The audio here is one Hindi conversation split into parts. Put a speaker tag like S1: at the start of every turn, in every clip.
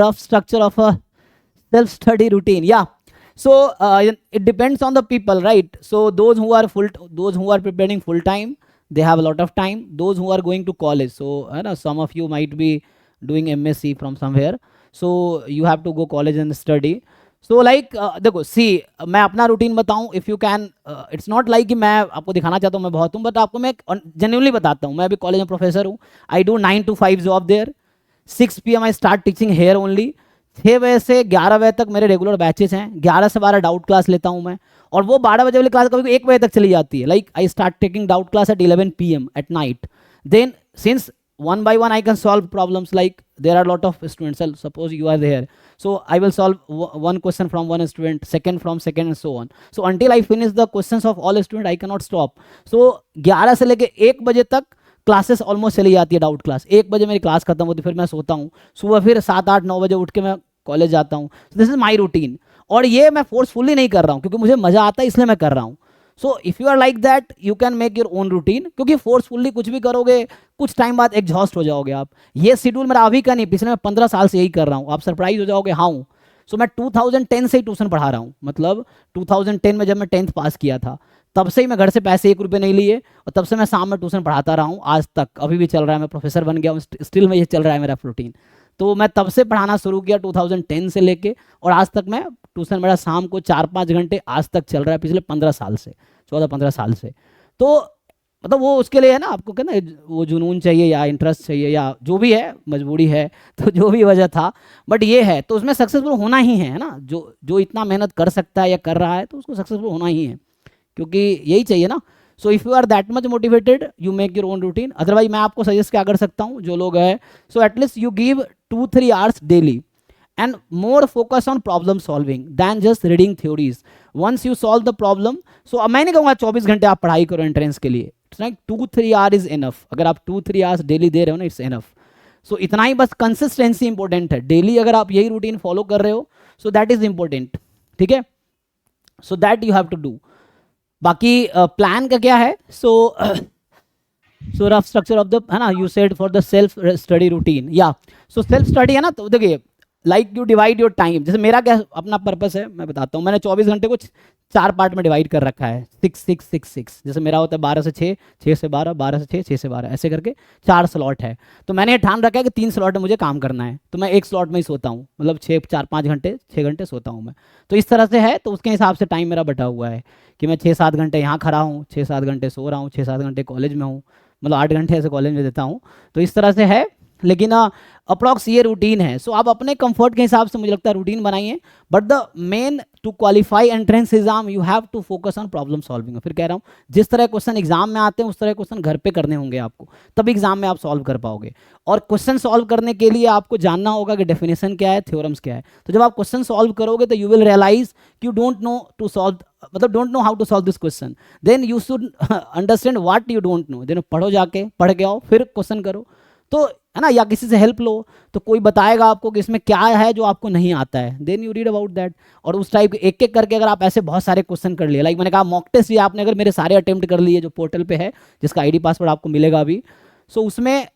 S1: rough structure of a self-study routine. Yeah. So it depends on the people, right? So those who are preparing full time, they have a lot of time. Those who are going to college, so some of you might be doing MSc from somewhere, so you have to go college and study. So like देखो सी मैं अपना रूटीन बताऊं if you can. It's not like कि मैं आपको दिखाना चाहता हूं मैं बहुत हूं, बट आपको मैं जेन्युइनली बताता हूं. मैं अभी कॉलेज में प्रोफेसर हूं. I do 9 to 5 job there. 6 PM I start teaching here only. 6 बजे से 11 बजे तक मेरे रेगुलर बैचेस हैं. 11 से 12 डाउट क्लास लेता हूं मैं, और वो 12 बजे वाली क्लास कभी 1 बजे तक चली जाती है. Like I start taking doubt class at 11 PM at night. Then since one by one I can solve problems, like there are a lot of students, suppose you are there, so I will solve one question from one student, second from second, and so on. So until I finish the questions of all students I cannot stop. So 11 से लेके 1 बजे तक क्लासेस ऑलमोस्ट चली जाती है. डाउट क्लास 1 बजे मेरी क्लास खत्म होती है, फिर मैं सोता हूँ. सुबह फिर 7, 8, 9 बजे उठ के मैं कॉलेज जाता हूँ. This is my routine. और ये मैं फोर्सफुली नहीं कर रहा हूँ, क्योंकि मुझे मजा आता है इसलिए मैं कर रहा हूँ. So if you are like that you can make your own routine, क्योंकि फोर्सफुली कुछ भी करोगे कुछ टाइम बाद एग्जॉस्ट हो जाओगे आप. ये शेड्यूल मेरा अभी का नहीं, पिछले मैं 15 साल से यही कर रहा हूँ. आप सरप्राइज हो जाओगे. हाँ. सो मैं 2010 से ही ट्यूशन पढ़ा रहा हूँ. मतलब 2010 में जब मैं 10th पास किया था, तब से ही मैं घर से पैसे 1 रुपये नहीं लिए, और तब से मैं शाम में ट्यूशन पढ़ाता रहा हूँ आज तक. अभी भी चल रहा है. मैं प्रोफेसर बन गया हूँ, स्टिल में ये चल रहा है मेरा रूटीन. तो मैं तब से पढ़ाना शुरू किया 2010 से लेके, और आज तक मैं ट्यूशन मेरा शाम को 4-5 घंटे आज तक चल रहा है, पिछले 15 साल से, 14-15 साल से. तो मतलब वो उसके लिए है ना, आपको कहना वो जुनून चाहिए या इंटरेस्ट चाहिए या जो भी है, मजबूरी है, तो जो भी वजह था, बट ये है. तो उसमें सक्सेसफुल होना ही है ना. जो इतना मेहनत कर सकता है या कर रहा है, तो उसको सक्सेसफुल होना ही है, क्योंकि यही चाहिए ना. So if you are that much motivated you make your own routine. Otherwise मैं आपको सजेस्ट क्या कर सकता हूँ, जो लोग हैं, so at least you give 2-3 hours daily and more focus on problem solving than just reading theories. Once you solve the problem, so मैं नहीं कहूँगा 24 घंटे आप पढ़ाई करो एंट्रेंस के लिए. It's like 2-3 hours is enough. अगर आप 2-3 hours डेली दे रहे हो ना, इट्स इनफ. सो इतना ही बस कंसिस्टेंसी इंपॉर्टेंट है. डेली अगर आप यही रूटीन फॉलो कर रहे हो, सो दैट इज इंपॉर्टेंट. ठीक है. So that you have to do. बाकी प्लान का क्या है. So rough structure of the, है ना, you said for the self study routine. या सो सेल्फ स्टडी है ना, तो देखिए like you divide your time. जैसे मेरा क्या अपना पर्पस है मैं बताता हूँ. मैंने 24 घंटे को 4 पार्ट में डिवाइड कर रखा है. 6-6-6-6. जैसे मेरा होता है 12 से 6, 6 से 12, 12 से 6, 6 से 12, ऐसे करके 4 स्लॉट है. तो मैंने ये ठान रखा है कि 3 स्लॉट में मुझे काम करना है, तो मैं एक स्लॉट में ही सोता हूँ. मतलब 4-5 घंटे, 6 घंटे सोता हूँ मैं. तो इस तरह से है. तो उसके हिसाब से टाइम मेरा बटा हुआ है कि मैं 6-7 घंटे यहाँ खड़ा हूँ, 6-7 घंटे सो रहा हूँ, 6-7 घंटे कॉलेज में हूँ. मतलब 8 घंटे ऐसे कॉलेज में देता हूँ. तो इस तरह से है. लेकिन अप्रॉक्स ये रूटीन है. सो आप अपने कंफर्ट के हिसाब से मुझे लगता है रूटीन बनाइए. But the main to qualify entrance exam you have to focus on problem solving. फिर कह रहा हूँ, जिस तरह क्वेश्चन एग्जाम में आते हैं उस तरह क्वेश्चन घर पे करने होंगे आपको, तब एग्जाम में आप सॉल्व कर पाओगे. और क्वेश्चन सॉल्व करने के लिए आपको जानना होगा कि डेफिनेशन क्या है, थ्योरम्स क्या है. तो जब आप क्वेश्चन सॉल्व करोगे तो यू विल रियलाइज कि you don't know to solve, मतलब don't know how to solve this question. Then you should understand what you don't know. Then पढ़ो, जाके पढ़ के आओ, फिर क्वेश्चन करो. तो है ना, या किसी से हेल्प लो, तो कोई बताएगा आपको कि इसमें क्या है जो आपको नहीं आता है. Then you read about that. और उस टाइप एक एक करके अगर आप ऐसे बहुत सारे क्वेश्चन कर लिए, लाइक मैंने कहा मॉक टेस्ट, ये आपने अगर मेरे सारे अटेम्प्ट कर लिए जो पोर्टल पे है, जिसका आईडी पासवर्ड आपको मिलेगा अभी, सो उसमें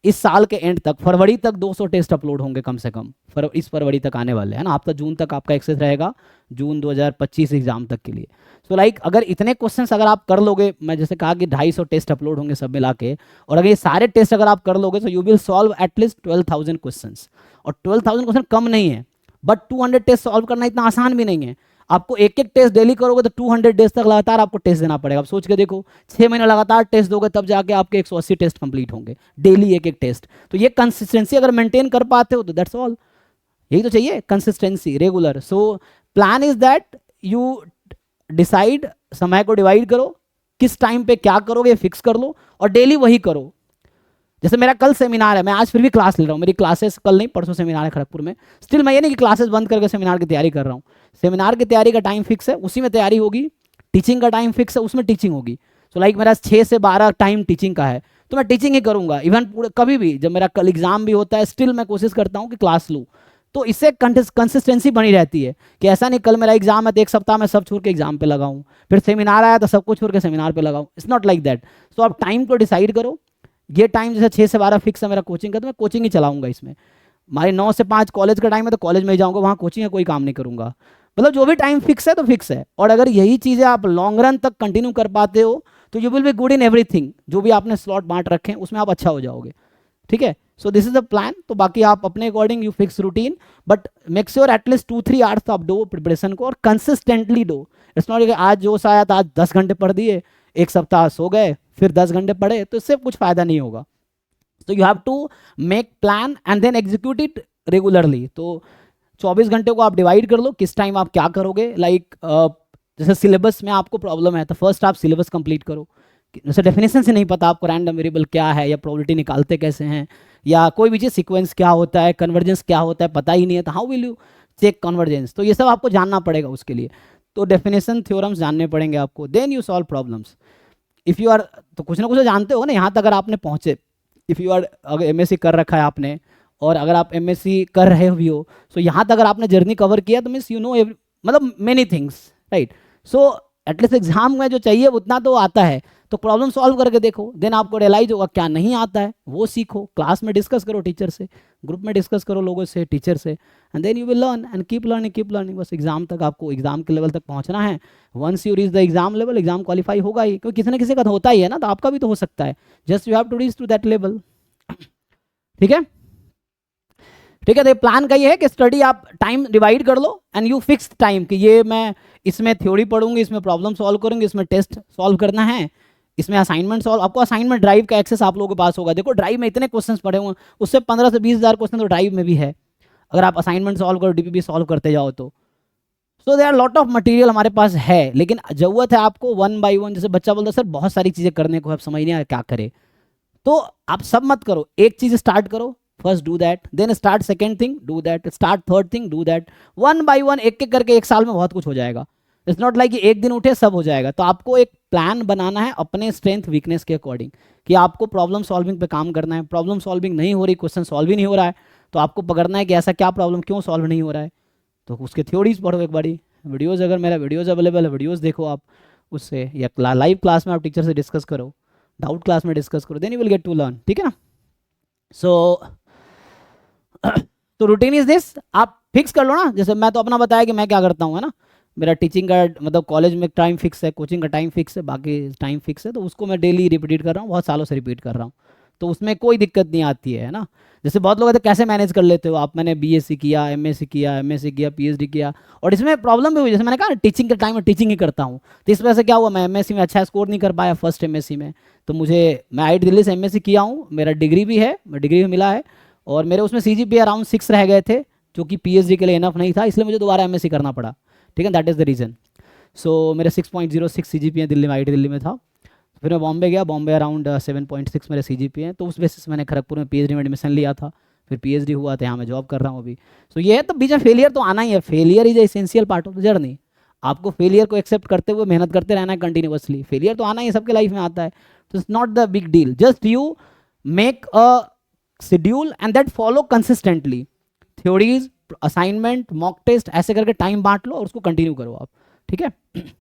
S1: इस साल के एंड तक, फरवरी तक 200 टेस्ट अपलोड होंगे कम से कम. इस फरवरी तक आने वाले हैं ना. आपका जून तक आपका एक्सेस रहेगा, जून 2025 एग्जाम तक के लिए. सो लाइक अगर इतने क्वेश्चंस अगर आप कर लोगे, मैं जैसे कहा कि 250 टेस्ट अपलोड होंगे सब मिला के, और अगर ये सारे टेस्ट अगर आप कर लोगे, तो you will solve at least 12,000 questions. और 12,000 क्वेश्चन कम नहीं है, बट 200 टेस्ट सॉल्व करना इतना आसान भी नहीं है. आपको एक एक टेस्ट डेली करोगे तो 200 डेज तक लगातार आपको टेस्ट देना पड़ेगा. आप सोच के देखो, 6 महीने लगातार टेस्ट दोगे तब जाके आपके 180 टेस्ट कंप्लीट होंगे, डेली एक एक टेस्ट. तो ये कंसिस्टेंसी अगर मेंटेन कर पाते हो तो दैट्स ऑल. यही तो चाहिए, consistency, regular. So plan is that you decide, समय को डिवाइड करो, किस टाइम पे क्या करोगे फिक्स कर लो, और डेली वही करो. जैसे मेरा कल सेमिनार है, मैं आज फिर भी क्लास ले रहा हूँ. मेरी क्लासेस कल नहीं, परसों सेमिनार है खड़गपुर में. स्टिल मैं ये नहीं कि क्लासेस बंद करके सेमिनार की तैयारी कर रहा हूँ. सेमिनार की तैयारी का टाइम फिक्स है, उसी में तैयारी होगी. टीचिंग का टाइम फिक्स है, उसमें टीचिंग होगी. सो लाइक मेरा 6 से 12 टाइम टीचिंग का है, तो मैं टीचिंग ही करूँगा. इवन पूरे कभी भी जब मेरा कल एग्जाम भी होता है, स्टिल मैं कोशिश करता हूँ कि क्लास लूँ. तो इससे कंसिस्टेंसी बनी रहती है कि ऐसा नहीं कल मेरा एग्जाम है तो एक सप्ताह में सब छोड़ के एग्जाम पे लगाऊँ, फिर सेमिनार आया तो सब कुछ छोड़ के सेमिनार पे लगाऊँ. It's not like that. So आप टाइम को डिसाइड करो. ये टाइम जैसे 6 से 12 फिक्स है मेरा कोचिंग का, तो मैं कोचिंग ही चलाऊंगा इसमें. हमारे 9 से 5 कॉलेज का टाइम है तो कॉलेज में ही जाऊंगा, वहाँ कोचिंग है कोई काम नहीं करूंगा। मतलब जो भी टाइम फिक्स है तो फिक्स है। और अगर यही चीज़ें आप लॉन्ग रन तक कंटिन्यू कर पाते हो तो you will be good in everything. जो भी आपने स्लॉट बांट रखे हैं उसमें आप अच्छा हो जाओगे, ठीक है। So this is the plan. तो बाकी आप अपने according you fix routine, but make sure at least 2-3 hours आप दो प्रिपरेशन को, और कंसिस्टेंटली दो। इट्स नॉट कि आज जोश आया तो आज 10 घंटे पढ़ दिए, एक सप्ताह सो गए, फिर 10 घंटे पढ़े, तो इससे कुछ फायदा नहीं होगा। तो you have to make plan and then execute it regularly. तो 24 घंटे को आप डिवाइड कर लो, किस टाइम आप क्या करोगे। लाइक जैसे सिलेबस में आपको प्रॉब्लम है तो फर्स्ट आप सिलेबस कंप्लीट करो। जैसे डेफिनेशन से नहीं पता आपको रैंडम वेरिएबल क्या है या प्रोबेबिलिटी निकालते कैसे हैं, या कोई भी चीज़ सीक्वेंस क्या होता है, कन्वर्जेंस क्या होता है, पता ही नहीं है, तो how will you check convergence. तो ये सब आपको जानना पड़ेगा उसके लिए। तो डेफिनेशन थ्योरम्स जानने पड़ेंगे आपको, then you solve problems. If you are, तो कुछ ना कुछ तो जानते हो ना, यहाँ तक अगर आपने पहुँचे, इफ़ यू आर, अगर एमएससी कर रखा है आपने, और अगर आप एमएससी कर रहे भी हो, सो यहाँ तक अगर आपने जर्नी कवर किया तो मीन्स यू नो मतलब many things, right. So at least exam में जो चाहिए उतना तो आता है। तो प्रॉब्लम सॉल्व करके देखो, देन आपको रियलाइज होगा क्या नहीं आता है, वो सीखो, क्लास में डिस्कस करो टीचर से, ग्रुप में डिस्कस करो लोगों से, टीचर से, and then you will learn and keep learning, keep learning. बस एग्जाम तक आपको, एग्जाम के लेवल तक पहुंचना है। Once you reach the exam level, exam qualify होगा ही, क्योंकि किसी ना किसी का तो होता ही है ना, तो आपका भी तो हो सकता है। Just you have to reach to that level, ठीक है। ठीक है, तो प्लान का ये है कि स्टडी आप टाइम डिवाइड कर लो एंड यू फिक्स टाइम कि ये मैं इसमें थ्योरी पढ़ूंगी, इसमें प्रॉब्लम सॉल्व करूंगी, इसमें टेस्ट सॉल्व करना है, इसमें असाइनमेंट सॉल्व। आपको असाइनमेंट ड्राइव का एक्सेस आप लोगों के पास होगा। देखो ड्राइव में इतने क्वेश्चंस पड़े हुए हैं, उससे 15 से 20 हज़ार क्वेश्चन तो ड्राइव में भी है। अगर आप असाइनमेंट सॉल्व करो, डीपीपी सॉल्व करते जाओ तो so they are lot of material हमारे पास है। लेकिन जरूरत है आपको वन बाई वन। जैसे बच्चा बोलता है सर बहुत सारी चीज़ें करने को, अब समझ नहीं आ रहा क्या करे, तो आप सब मत करो, एक चीज़ स्टार्ट करो, first do that, then start second thing, do that, start third thing, do that, one by one, एक एक करके एक साल में बहुत कुछ हो जाएगा। इट्स नॉट लाइक कि एक दिन उठे सब हो जाएगा। तो आपको एक प्लान बनाना है अपने स्ट्रेंथ वीकनेस के अकॉर्डिंग, कि आपको प्रॉब्लम सॉल्विंग पे काम करना है। प्रॉब्लम सॉल्विंग नहीं हो रही, क्वेश्चन सॉल्व ही नहीं हो रहा है, तो आपको पकड़ना है कि ऐसा क्या प्रॉब्लम, क्यों सॉल्व नहीं हो रहा है। तो उसके थ्योरीज पढ़ो एक बारी, वीडियोज़, अगर मेरा वीडियोज़ अवेलेबल है वीडियोज़ देखो आप उससे, या लाइव क्लास में आप टीचर से डिस्कस करो, डाउट क्लास में डिस्कस करो, then you will get to learn, ठीक है ना। सो तो रूटीन इज दिस, आप फिक्स कर लो ना। जैसे मैं तो अपना बताया कि मैं क्या करता हूँ, है ना। मेरा टीचिंग का मतलब कॉलेज में टाइम फिक्स है, कोचिंग का टाइम फिक्स है, बाकी टाइम फिक्स है, तो उसको मैं डेली रिपीट कर रहा हूँ, बहुत सालों से रिपीट कर रहा हूँ, तो उसमें कोई दिक्कत नहीं आती है ना। जैसे बहुत लोग कहते हैं कैसे मैनेज कर लेते हो आप, मैंने बीएससी किया, एमएससी किया, एमएससी किया, पीएचडी किया, और इसमें प्रॉब्लम भी हुई। जैसे मैंने कहा टीचिंग के टाइम में टीचिंग ही करता हूँ, तो इस वजह से क्या हुआ, मैं एमएससी में अच्छा स्कोर नहीं कर पाया, फर्स्ट एमएससी में। तो मुझे, मैं आईआईटी दिल्ली से एमएससी किया हूँ, मेरा डिग्री भी है, डिग्री भी मिला है, और मेरे उसमें सीजीपीए अराउंड 6 रह गए थे, जो कि पीएचडी के लिए इनफ नहीं था, इसलिए मुझे दोबारा एमएससी करना पड़ा, ठीक है, दैट इज़ द रीज़न। सो मेरा 6.06 सीजीपीए दिल्ली में, आईआईटी दिल्ली में था। फिर मैं बॉम्बे गया, बॉम्बे अराउंड 7.6 मेरे सीजीपीए हैं, तो उस बेसिस से मैंने खड़गपुर में पीएचडी में एडमिशन लिया था, फिर पीएचडी हुआ था, यहाँ मैं जॉब कर रहा हूँ अभी। सो ये है, तो बीच में फेलियर तो आना ही है, failure is essential part of the journey. आपको फेलियर को एक्सेप्ट करते हुए मेहनत करते रहना है कंटिन्यूअसली, फेलियर तो आना ही, सबके लाइफ में आता है, तो it's not the big deal, just you make a schedule and that follow consistently. Theories, assignment, mock test, ऐसे करके टाइम बांट लो और उसको कंटिन्यू करो आप, ठीक है।